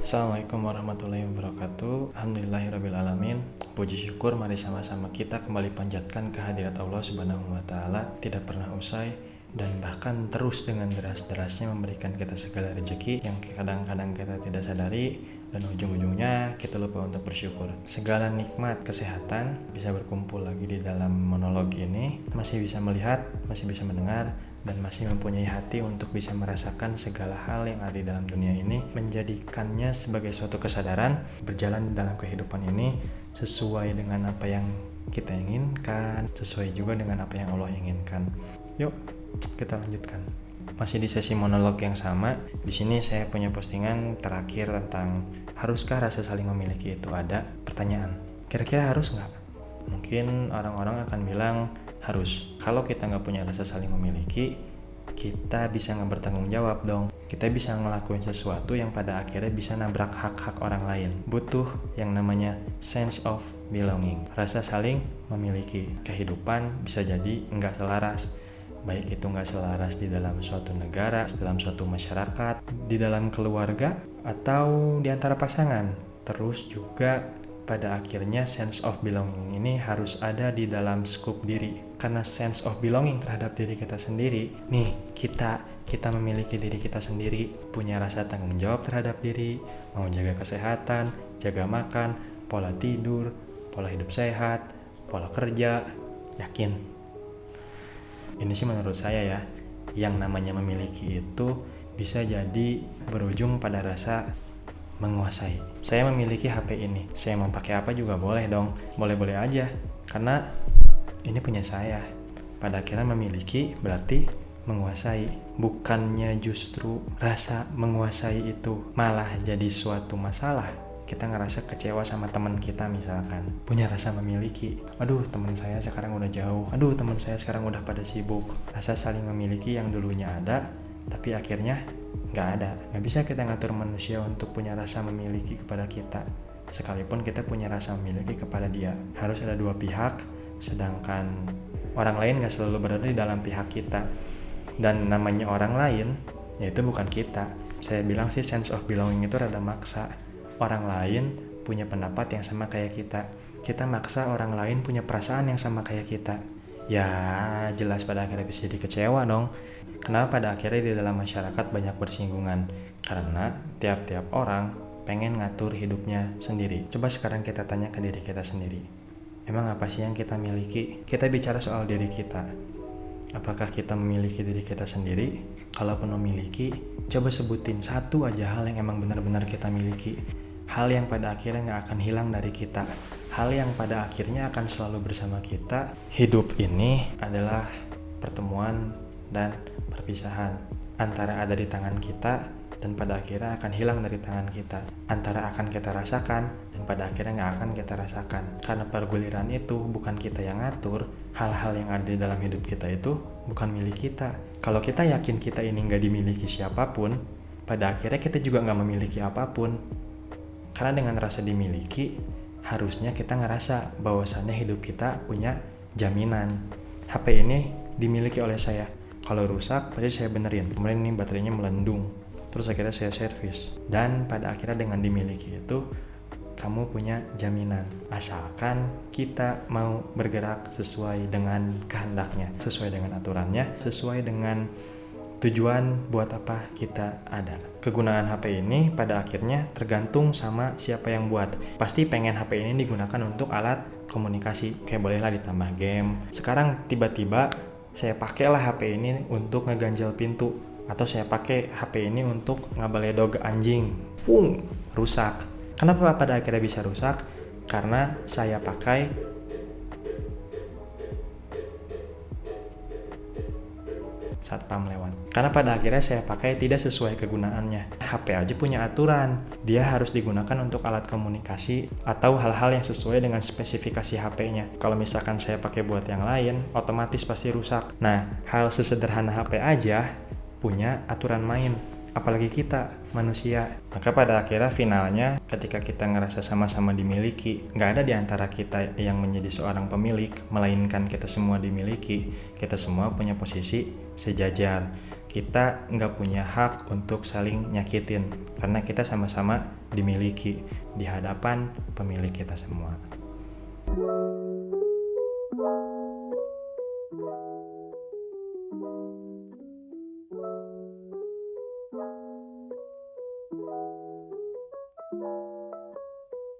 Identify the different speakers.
Speaker 1: Assalamualaikum warahmatullahi wabarakatuh. Alhamdulillahirrabbilalamin. Puji syukur mari sama-sama kita kembali panjatkan kehadirat Allah Subhanahu wa Ta'ala, tidak pernah usai dan bahkan terus dengan deras-derasnya memberikan kita segala rezeki yang kadang-kadang kita tidak sadari, dan ujung-ujungnya kita lupa untuk bersyukur. Segala nikmat kesehatan, bisa berkumpul lagi di dalam monolog ini, masih bisa melihat, masih bisa mendengar, dan masih mempunyai hati untuk bisa merasakan segala hal yang ada di dalam dunia ini, menjadikannya sebagai suatu kesadaran, berjalan dalam kehidupan ini sesuai dengan apa yang kita inginkan, sesuai juga dengan apa yang Allah inginkan. Yuk, kita lanjutkan. Masih di sesi monolog yang sama. Di sini saya punya postingan terakhir tentang haruskah rasa saling memiliki itu ada? Pertanyaan. Kira-kira harus nggak? Mungkin orang-orang akan bilang harus. Kalau kita nggak punya rasa saling memiliki, kita bisa nggak bertanggung jawab dong. Kita bisa ngelakuin sesuatu yang pada akhirnya bisa nabrak hak-hak orang lain. Butuh yang namanya sense of belonging. Rasa saling memiliki. Kehidupan bisa jadi nggak selaras. Baik itu nggak selaras di dalam suatu negara, dalam suatu masyarakat, di dalam keluarga, atau di antara pasangan. Terus juga pada akhirnya sense of belonging ini harus ada di dalam skup diri. Karena sense of belonging terhadap diri kita sendiri, nih kita memiliki diri kita sendiri, punya rasa tanggung jawab terhadap diri, mau jaga kesehatan, jaga makan, pola tidur, pola hidup sehat, pola kerja, yakin. Ini sih menurut saya ya, yang namanya memiliki itu bisa jadi berujung pada rasa menguasai. Saya memiliki HP ini, saya mau pakai apa juga boleh dong, boleh-boleh aja, karena ini punya saya. Pada akhirnya memiliki berarti menguasai. Bukannya justru rasa menguasai itu malah jadi suatu masalah. Kita ngerasa kecewa sama teman kita misalkan, punya rasa memiliki. Aduh, teman saya sekarang udah jauh. Aduh, teman saya sekarang udah pada sibuk. Rasa saling memiliki yang dulunya ada, tapi akhirnya nggak ada. Nggak bisa kita ngatur manusia untuk punya rasa memiliki kepada kita. Sekalipun kita punya rasa memiliki kepada dia, harus ada dua pihak, sedangkan orang lain nggak selalu berada di dalam pihak kita. Dan namanya orang lain, yaitu bukan kita. Saya bilang sih sense of belonging itu rada maksa. Orang lain punya pendapat yang sama kayak kita. Kita maksa orang lain punya perasaan yang sama kayak kita. Ya jelas pada akhirnya bisa jadi kecewa dong. Kenapa pada akhirnya di dalam masyarakat banyak bersinggungan? Karena tiap-tiap orang pengen ngatur hidupnya sendiri. Coba sekarang kita tanya ke diri kita sendiri. Emang apa sih yang kita miliki? Kita bicara soal diri kita. Apakah kita memiliki diri kita sendiri? Kalaupun memiliki, coba sebutin satu aja hal yang emang benar-benar kita miliki. Hal yang pada akhirnya gak akan hilang dari kita. Hal yang pada akhirnya akan selalu bersama kita. Hidup ini adalah pertemuan dan perpisahan. Antara ada di tangan kita dan pada akhirnya akan hilang dari tangan kita. Antara akan kita rasakan dan pada akhirnya gak akan kita rasakan. Karena perguliran itu bukan kita yang ngatur. Hal-hal yang ada di dalam hidup kita itu bukan milik kita. Kalau kita yakin kita ini gak dimiliki siapapun, pada akhirnya kita juga gak memiliki apapun. Karena dengan rasa dimiliki, harusnya kita ngerasa bahwasannya hidup kita punya jaminan. HP ini dimiliki oleh saya. Kalau rusak, pasti saya benerin. Kemudian ini baterainya melendung. Terus akhirnya saya servis. Dan pada akhirnya dengan dimiliki itu, kamu punya jaminan. Asalkan kita mau bergerak sesuai dengan kehendaknya, sesuai dengan aturannya, sesuai dengan tujuan buat apa kita ada. Kegunaan HP ini pada akhirnya tergantung sama siapa yang buat. Pasti pengen HP ini digunakan untuk alat komunikasi. Kayak bolehlah ditambah game. Sekarang tiba-tiba saya pakailah HP ini untuk ngeganjal pintu. Atau saya pakai HP ini untuk ngabaledog anjing. Rusak. Kenapa pada akhirnya bisa rusak? Karena saya pakai satpam lewat. Karena pada akhirnya saya pakai tidak sesuai kegunaannya. HP aja punya aturan. Dia harus digunakan untuk alat komunikasi atau hal-hal yang sesuai dengan spesifikasi HP-nya. Kalau misalkan saya pakai buat yang lain, otomatis pasti rusak. Nah, hal sesederhana HP aja punya aturan main. Apalagi kita, manusia. Maka pada akhirnya finalnya ketika kita ngerasa sama-sama dimiliki, gak ada di antara kita yang menjadi seorang pemilik, melainkan kita semua dimiliki. Kita semua punya posisi sejajar. kita nggak punya hak untuk saling nyakitin, karena kita sama-sama dimiliki di hadapan pemilik kita semua.